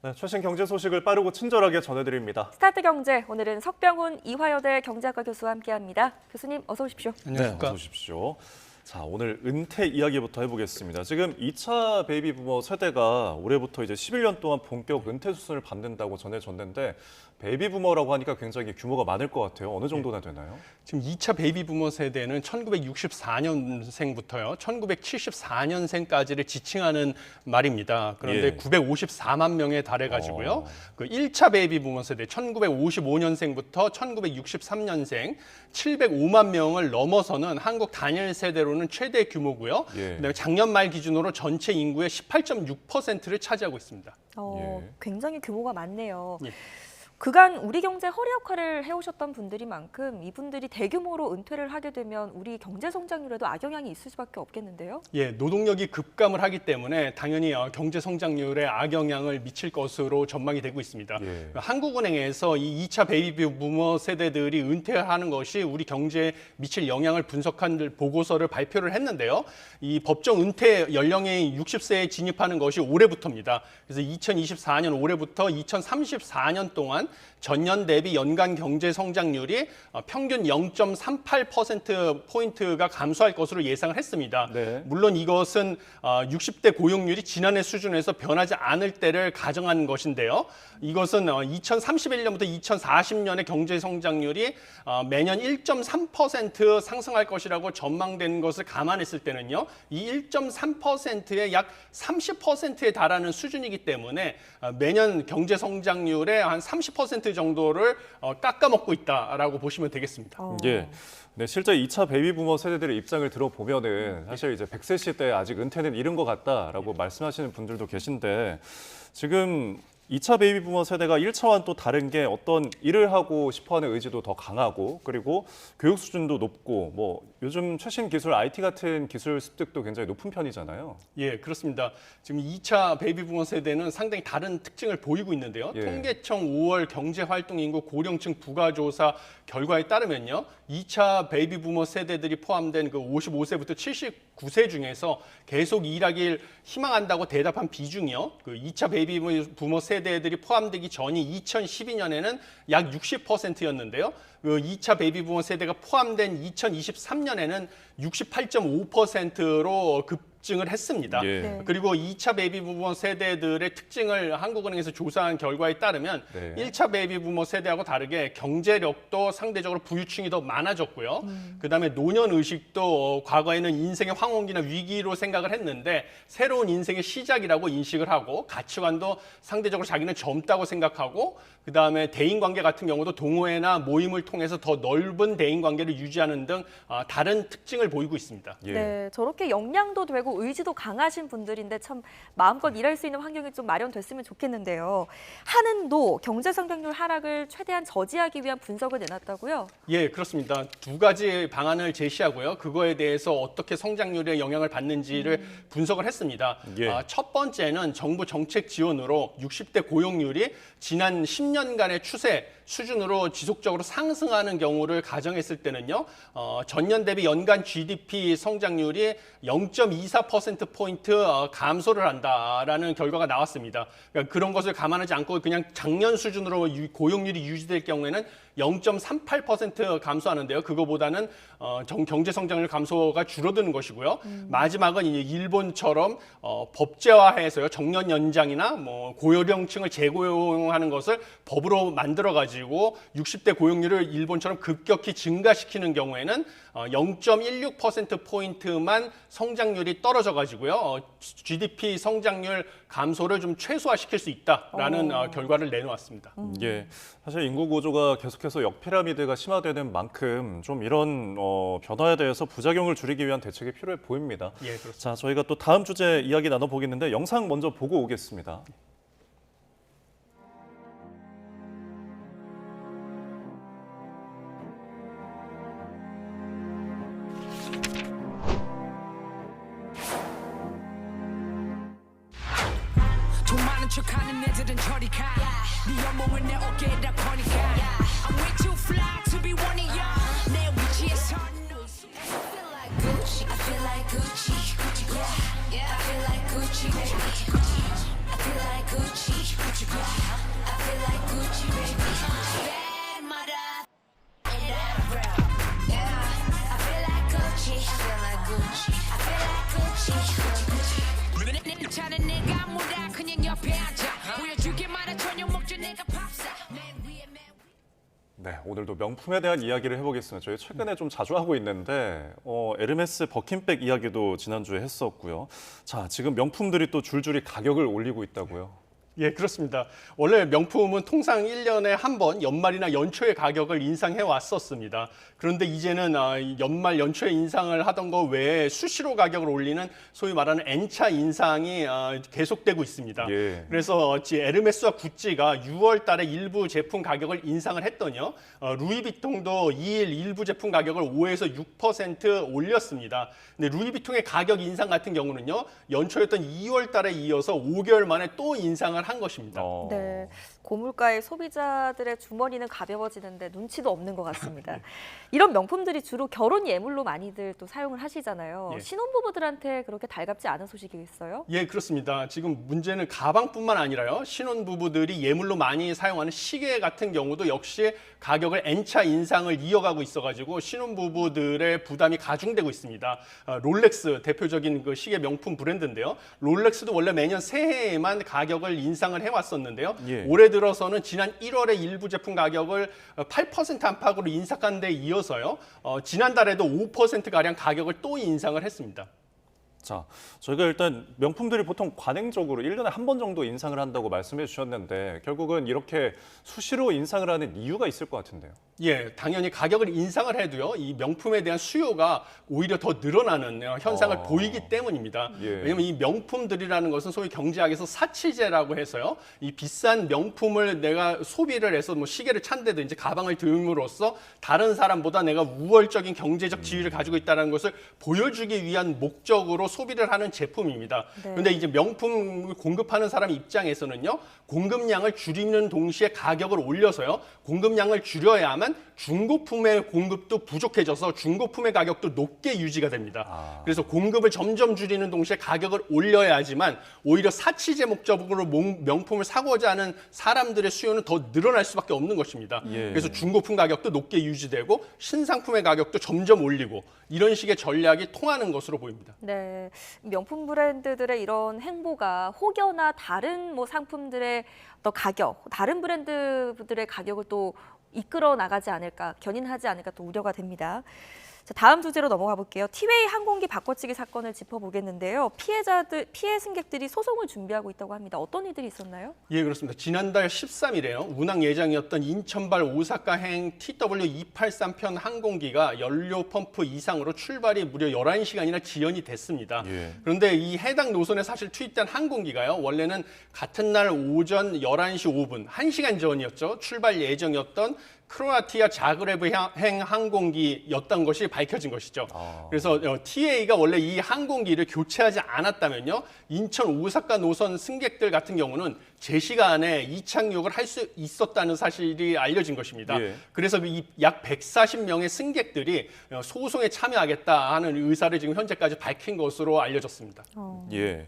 네, 최신 경제 소식을 빠르고 친절하게 전해드립니다. 스타트 경제, 오늘은 석병훈 이화여대 경제학과 교수와 함께합니다. 교수님 어서 오십시오. 안녕하십니까. 어서 오십시오. 자, 오늘 은퇴 이야기부터 해보겠습니다. 지금 2차 베이비 부머 세대가 올해부터 이제 11년 동안 본격 은퇴 수순을 밟는다고 전해졌는데 베이비 부머라고 하니까 굉장히 규모가 많을 것 같아요. 어느 정도나 되나요? 지금 2차 베이비 부머 세대는 1964년생부터요. 1974년생까지를 지칭하는 말입니다. 그런데 954만 명에 달해가지고요. 그 1차 베이비 부머 세대 1955년생부터 1963년생 705만 명을 넘어서는 한국 단일 세대로는 최대 규모고요. 그다음에 작년 말 기준으로 전체 인구의 18.6%를 차지하고 있습니다. 굉장히 규모가 많네요. 그간 우리 경제 허리 역할을 해오셨던 분들인 만큼 이분들이 대규모로 은퇴를 하게 되면 우리 경제 성장률에도 악영향이 있을 수밖에 없겠는데요? 노동력이 급감을 하기 때문에 당연히 경제 성장률에 악영향을 미칠 것으로 전망이 되고 있습니다. 한국은행에서 이 2차 베이비 부머 세대들이 은퇴하는 것이 우리 경제에 미칠 영향을 분석한 보고서를 발표를 했는데요. 이 법정 은퇴 연령이 60세에 진입하는 것이 올해부터입니다. 그래서 2024년 올해부터 2034년 동안 전년 대비 연간 경제 성장률이 평균 0.38%포인트가 감소할 것으로 예상을 했습니다. 물론 이것은 60대 고용률이 지난해 수준에서 변하지 않을 때를 가정한 것인데요. 이것은 2031년부터 2040년의 경제 성장률이 매년 1.3% 상승할 것이라고 전망된 것을 감안했을 때는요. 이 1.3%의 약 30%에 달하는 수준이기 때문에 매년 경제 성장률의 한 30% 정도를 깎아먹고 있다라고 보시면 되겠습니다. 네, 실제 2차 베이비 부머 세대들의 입장을 들어보면은 사실 이제 100세 시대 아직 은퇴는 이른 것 같다라고 말씀하시는 분들도 계신데 지금 2차 베이비 부머 세대가 1차와는 또 다른 게 어떤 일을 하고 싶어하는 의지도 더 강하고 그리고 교육 수준도 높고 뭐 요즘 최신 기술 IT 같은 기술 습득도 굉장히 높은 편이잖아요. 그렇습니다. 지금 2차 베이비 부머 세대는 상당히 다른 특징을 보이고 있는데요. 통계청 5월 경제활동인구 고령층 부가조사 결과에 따르면요. 2차 베이비 부머 세대들이 포함된 그 55세부터 79세 중에서 계속 일하길 희망한다고 대답한 비중이요. 그 2차 베이비 부머 세대들이 포함되기 전이 2012년에는 약 60%였는데요. 그 2차 베이비 부머 세대가 포함된 2023년에는 68.5%로 급증을 했습니다. 그리고 2차 베이비 부머 세대들의 특징을 한국은행에서 조사한 결과에 따르면 1차 베이비 부머 세대하고 다르게 경제력도 상대적으로 부유층이 더 많아졌고요. 그다음에 노년 의식도 과거에는 인생의 황혼기나 위기로 생각을 했는데 새로운 인생의 시작이라고 인식을 하고 가치관도 상대적으로 자기는 젊다고 생각하고 그다음에 대인관계 같은 경우도 동호회나 모임을 통해서 더 넓은 대인관계를 유지하는 등 다른 특징을 보이고 있습니다. 네, 저렇게 역량도 되고 의지도 강하신 분들인데 참 마음껏 일할 수 있는 환경이 좀 마련됐으면 좋겠는데요. 한은도 경제 성장률 하락을 최대한 저지하기 위한 분석을 내놨다고요? 그렇습니다. 두 가지 방안을 제시하고요. 그거에 대해서 어떻게 성장률에 영향을 받는지를 분석을 했습니다. 첫 번째는 정부 정책 지원으로 60대 고용률이 지난 10년간의 추세 수준으로 지속적으로 상승하는 경우를 가정했을 때는요. 전년 대비 연간 GDP 성장률이 0.24%포인트 감소를 한다라는 결과가 나왔습니다. 그러니까 그런 것을 감안하지 않고 그냥 작년 수준으로 고용률이 유지될 경우에는 0.38% 감소하는데요. 그거보다는 경제 성장률 감소가 줄어드는 것이고요. 마지막은 이제 일본처럼 법제화해서요. 정년 연장이나 뭐 고연령층을 재고용하는 것을 법으로 만들어 가지고 60대 고용률을 일본처럼 급격히 증가시키는 경우에는 0.16%포인트만 성장률이 떨어져 가지고요. GDP 성장률 감소를 좀 최소화시킬 수 있다라는 결과를 내놓았습니다. 사실 인구 구조가 계속해서 역피라미드가 심화되는 만큼 좀 이런 변화에 대해서 부작용을 줄이기 위한 대책이 필요해 보입니다. 그렇습니다. 자, 저희가 또 다음 주제 이야기 나눠보겠는데 영상 먼저 보고 오겠습니다. 돈 많은 척하는 애들은 저리 가. 네 연봉을 내 어깨에다 거니까. I'm way too fly to be one of y'all. 내 위치에서 I feel like Gucci. Yeah, I feel like Gucci. I feel like Gucci. 눈에 차는 내가 뭐라 그냥 옆에 앉아 보여주기만 해 저녁 먹자 내가 밥사 맨 위에 네, 오늘도 명품에 대한 이야기를 해보겠습니다. 저희 최근에 좀 자주 하고 있는데 에르메스 버킨백 이야기도 지난주에 했었고요. 자, 지금 명품들이 또 줄줄이 가격을 올리고 있다고요. 예, 그렇습니다. 원래 명품은 통상 1년에 한 번 연말이나 연초에 가격을 인상해 왔었습니다. 그런데 이제는 연말 연초에 인상을 하던 거 외에 수시로 가격을 올리는 소위 말하는 N차 인상이 계속되고 있습니다. 예. 그래서 에르메스와 구찌가 6월 달에 일부 제품 가격을 인상을 했더니요. 루이비통도 2일 일부 제품 가격을 5에서 6% 올렸습니다. 근데 루이비통의 가격 인상 같은 경우는요. 연초였던 2월 달에 이어서 5개월 만에 또 인상을 한 것입니다. 네, 고물가의 소비자들의 주머니는 가벼워지는데 눈치도 없는 것 같습니다. 이런 명품들이 주로 결혼 예물로 많이들 또 사용을 하시잖아요. 예. 신혼부부들한테 그렇게 달갑지 않은 소식이 있어요? 예, 그렇습니다. 지금 문제는 가방뿐만 아니라요. 신혼부부들이 예물로 많이 사용하는 시계 같은 경우도 역시 가격을 N차 인상을 이어가고 있어가지고 신혼부부들의 부담이 가중되고 있습니다. 롤렉스 대표적인 그 시계 명품 브랜드인데요. 롤렉스도 원래 매년 새해에만 가격을 인상을 해왔었는데요. 예. 올해 들어서는 지난 1월에 일부 제품 가격을 8% 안팎으로 인상한 데 이어서요. 지난달에도 5%가량 가격을 또 인상을 했습니다. 자, 저희가 일단 명품들이 보통 관행적으로 1년에 한 번 정도 인상을 한다고 말씀해 주셨는데 결국은 이렇게 수시로 인상을 하는 이유가 있을 것 같은데요. 예, 당연히 가격을 인상을 해도요, 이 명품에 대한 수요가 오히려 더 늘어나는 현상을 보이기 때문입니다. 예. 왜냐하면 이 명품들이라는 것은 소위 경제학에서 사치제라고 해서요, 이 비싼 명품을 내가 소비를 해서 뭐 시계를 찬다든지 가방을 듬으로써 다른 사람보다 내가 우월적인 경제적 지위를 가지고 있다는 것을 보여주기 위한 목적으로 소비를 하는 제품입니다. 네. 그런데 이제 명품을 공급하는 사람 입장에서는요, 공급량을 줄이는 동시에 가격을 올려서요, 공급량을 줄여야만 중고품의 공급도 부족해져서 중고품의 가격도 높게 유지가 됩니다. 그래서 공급을 점점 줄이는 동시에 가격을 올려야지만 오히려 사치제 목적으로 명품을 사고자 하는 사람들의 수요는 더 늘어날 수밖에 없는 것입니다. 예. 그래서 중고품 가격도 높게 유지되고 신상품의 가격도 점점 올리고 이런 식의 전략이 통하는 것으로 보입니다. 네, 명품 브랜드들의 이런 행보가 혹여나 다른 뭐 상품들의 또 가격, 다른 브랜드들의 가격을 또 이끌어 나가지 않을까, 견인하지 않을까 또 우려가 됩니다. 자, 다음 주제로 넘어가 볼게요. 티웨이 항공기 바꿔치기 사건을 짚어보겠는데요. 피해 승객들이 소송을 준비하고 있다고 합니다. 어떤 일들이 있었나요? 예, 그렇습니다. 지난달 13일에요. 운항 예정이었던 인천발 오사카행 TW283편 항공기가 연료 펌프 이상으로 출발이 무려 11시간이나 지연이 됐습니다. 예. 그런데 이 해당 노선에 사실 투입된 항공기가요. 원래는 같은 날 오전 11시 5분, 1시간 전이었죠. 출발 예정이었던 크로아티아 자그레브행 항공기였던 것이 밝혀진 것이죠. 그래서 TA가 원래 이 항공기를 교체하지 않았다면요, 인천 오사카 노선 승객들 같은 경우는 제 시간에 이착륙을 할 수 있었다는 사실이 알려진 것입니다. 예. 그래서 이 약 140명의 승객들이 소송에 참여하겠다 하는 의사를 지금 현재까지 밝힌 것으로 알려졌습니다. 예.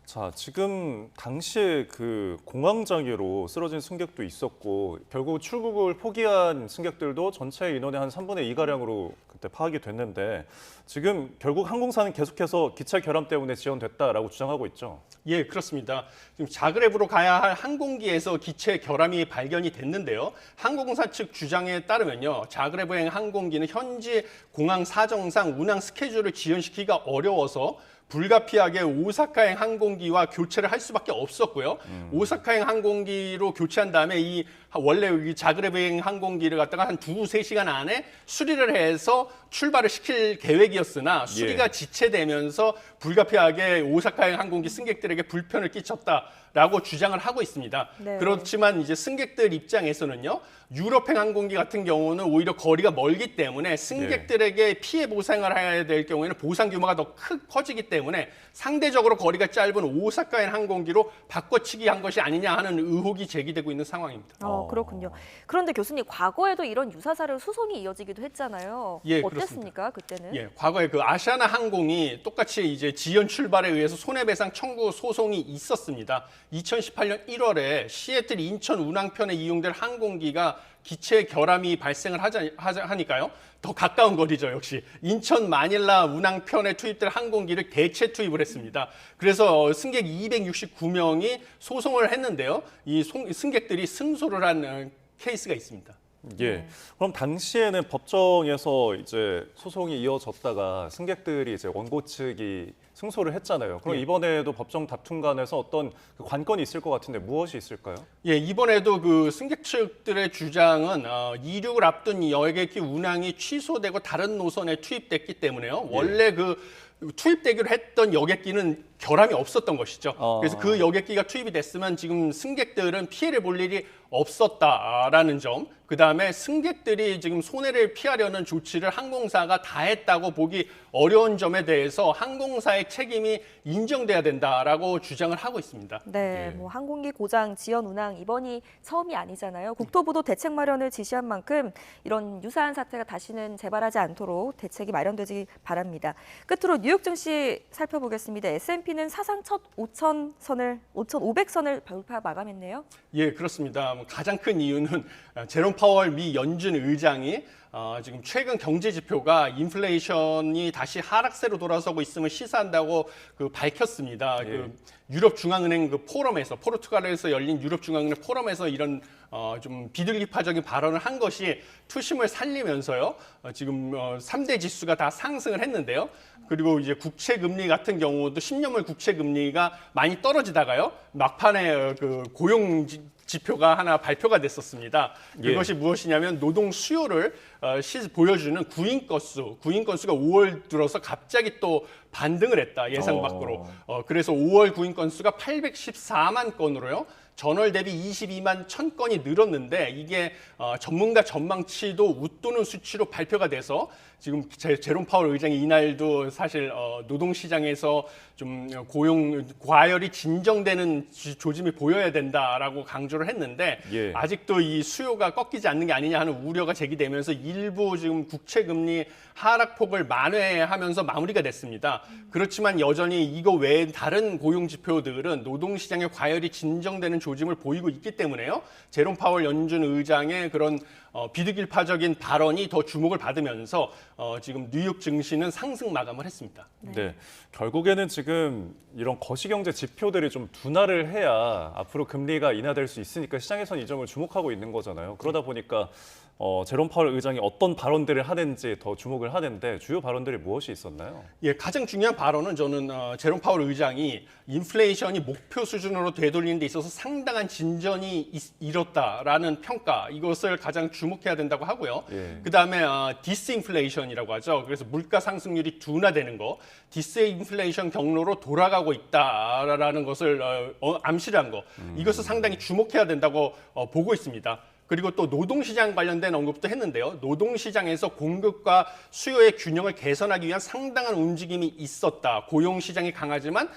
자, 지금 당시에 그 공황장애로 쓰러진 승객도 있었고 결국 출국을 포기한 승객들도 전체 인원의 한 3분의 2가량으로 그때 파악이 됐는데 지금 결국 항공사는 계속해서 기체 결함 때문에 지연됐다라고 주장하고 있죠. 예, 그렇습니다. 지금 자그레브로 가야 할 항공기에서 기체 결함이 발견이 됐는데요. 항공사 측 주장에 따르면요, 자그레브행 항공기는 현지 공항 사정상 운항 스케줄을 지연시키기가 어려워서 불가피하게 오사카행 항공기와 교체를 할 수밖에 없었고요. 오사카행 항공기로 교체한 다음에 이 원래 이 자그레브행 항공기를 갖다가 한 2-3시간 안에 수리를 해서 출발을 시킬 계획이었으나 수리가 지체되면서 불가피하게 오사카행 항공기 승객들에게 불편을 끼쳤다라고 주장을 하고 있습니다. 네. 그렇지만 이제 승객들 입장에서는요, 유럽행 항공기 같은 경우는 오히려 거리가 멀기 때문에 승객들에게 피해 보상을 해야 될 경우에는 보상 규모가 더 커지기 때문에 상대적으로 거리가 짧은 오사카행 항공기로 바꿔치기 한 것이 아니냐 하는 의혹이 제기되고 있는 상황입니다. 그렇군요. 그런데 교수님, 과거에도 이런 유사 사례로 소송이 이어지기도 했잖아요. 예, 어땠습니까, 그때는? 예, 과거에 그 아시아나 항공이 똑같이 이제 지연 출발에 의해서 손해배상 청구 소송이 있었습니다. 2018년 1월에 시애틀 인천 운항편에 이용될 항공기가 기체 결함이 발생을 하니까요. 더 가까운 거리죠, 역시. 인천 마닐라 운항편에 투입될 항공기를 대체 투입을 했습니다. 그래서 승객 269명이 소송을 했는데요. 이 승객들이 승소를 한 케이스가 있습니다. 예. 그럼 당시에는 법정에서 이제 소송이 이어졌다가 승객들이 이제 원고 측이 승소를 했잖아요. 그럼 예. 이번에도 법정 다툼관에서 어떤 그 관건이 있을 것 같은데 무엇이 있을까요? 예, 이번에도 그 승객 측들의 주장은 이륙을 앞둔 여객기 운항이 취소되고 다른 노선에 투입됐기 때문에요. 원래 그 투입되기로 했던 여객기는 결함이 없었던 것이죠. 그래서 그 여객기가 투입이 됐으면 지금 승객들은 피해를 볼 일이 없었다라는 점, 그다음에 승객들이 지금 손해를 피하려는 조치를 항공사가 다 했다고 보기 어려운 점에 대해서 항공사의 책임이 인정돼야 된다라고 주장을 하고 있습니다. 네, 뭐 항공기 고장, 지연 운항 이번이 처음이 아니잖아요. 국토부도 대책 마련을 지시한 만큼 이런 유사한 사태가 다시는 재발하지 않도록 대책이 마련되지 바랍니다. 끝으로 뉴욕 증시 살펴보겠습니다. S&P는 사상 첫 5,500선을 돌파 마감했네요. 예, 그렇습니다. 가장 큰 이유는 제롬 파월 미 연준 의장이 지금 최근 경제 지표가 인플레이션이 다시 하락세로 돌아서고 있음을 시사한다고 밝혔습니다. 예. 그 유럽 중앙은행 그 포럼에서 포르투갈에서 열린 유럽 중앙은행 포럼에서 이런 좀 비둘기파적인 발언을 한 것이 투심을 살리면서요. 지금 3대 지수가 다 상승을 했는데요. 그리고 이제 국채 금리 같은 경우도 10년물 국채 금리가 많이 떨어지다가요. 막판에 그 고용 지표가 하나 발표가 됐었습니다. 그것이 무엇이냐면 노동 수요를 보여주는 구인 건수가 5월 들어서 갑자기 또 반등을 했다, 예상 밖으로. 그래서 5월 구인 건수가 814만 건으로요. 전월 대비 22만 1000건이 늘었는데 이게 전문가 전망치도 웃도는 수치로 발표가 돼서 지금 제롬 파월 의장이 이날도 사실 노동시장에서 좀 고용 과열이 진정되는 조짐이 보여야 된다라고 강조를 했는데 예. 아직도 이 수요가 꺾이지 않는 게 아니냐 하는 우려가 제기되면서 일부 지금 국채금리 하락폭을 만회하면서 마무리가 됐습니다. 그렇지만 여전히 이거 외에 다른 고용 지표들은 노동시장의 과열이 진정되는 조짐을 보이고 있기 때문에요. 제롬 파월 연준 의장의 그런 비득일파적인 발언이 더 주목을 받으면서 지금 뉴욕 증시는 상승 마감을 했습니다. 네. 결국에는 지금 이런 거시경제 지표들이 좀 둔화를 해야 앞으로 금리가 인하될 수 있으니까 시장에서는 이 점을 주목하고 있는 거잖아요. 그러다 보니까 제롬 파월 의장이 어떤 발언들을 하는지 더 주목을 하는데 주요 발언들이 무엇이 있었나요? 예, 가장 중요한 발언은 저는 제롬 파월 의장이 인플레이션이 목표 수준으로 되돌리는 데 있어서 상당한 진전이 이뤘다라는 평가, 이것을 가장 주목해야 된다고 하고요. 예. 그다음에 디스인플레이션이라고 하죠. 그래서 물가 상승률이 둔화되는 거, 디스인플레이션 경로로 돌아가고 있다라는 것을 암시를 한 거, 이것을 상당히 주목해야 된다고 보고 있습니다. 그리고 또 노동시장 관련된 언급도 했는데요. 노동시장에서 공급과 수요의 균형을 개선하기 위한 상당한 움직임이 있었다. 고용시장이 강하지만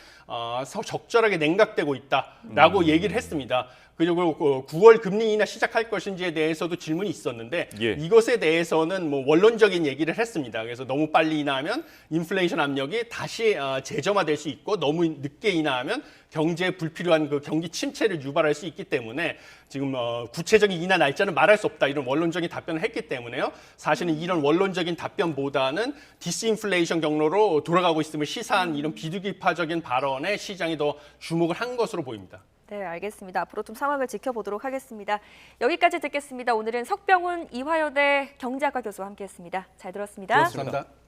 적절하게 냉각되고 있다라고 얘기를 했습니다. 그리고 9월 금리 인하 시작할 것인지에 대해서도 질문이 있었는데 예. 이것에 대해서는 뭐 원론적인 얘기를 했습니다. 그래서 너무 빨리 인하하면 인플레이션 압력이 다시 재점화될 수 있고 너무 늦게 인하하면 경제에 불필요한 그 경기 침체를 유발할 수 있기 때문에 지금 구체적인 인하 날짜는 말할 수 없다, 이런 원론적인 답변을 했기 때문에요. 사실은 이런 원론적인 답변보다는 디스인플레이션 경로로 돌아가고 있음을 시사한 이런 비둘기파적인 발언에 시장이 더 주목을 한 것으로 보입니다. 네, 알겠습니다. 앞으로 좀 상황을 지켜보도록 하겠습니다. 여기까지 듣겠습니다. 오늘은 석병훈 이화여대 경제학과 교수와 함께했습니다. 잘 들었습니다. 감사합니다.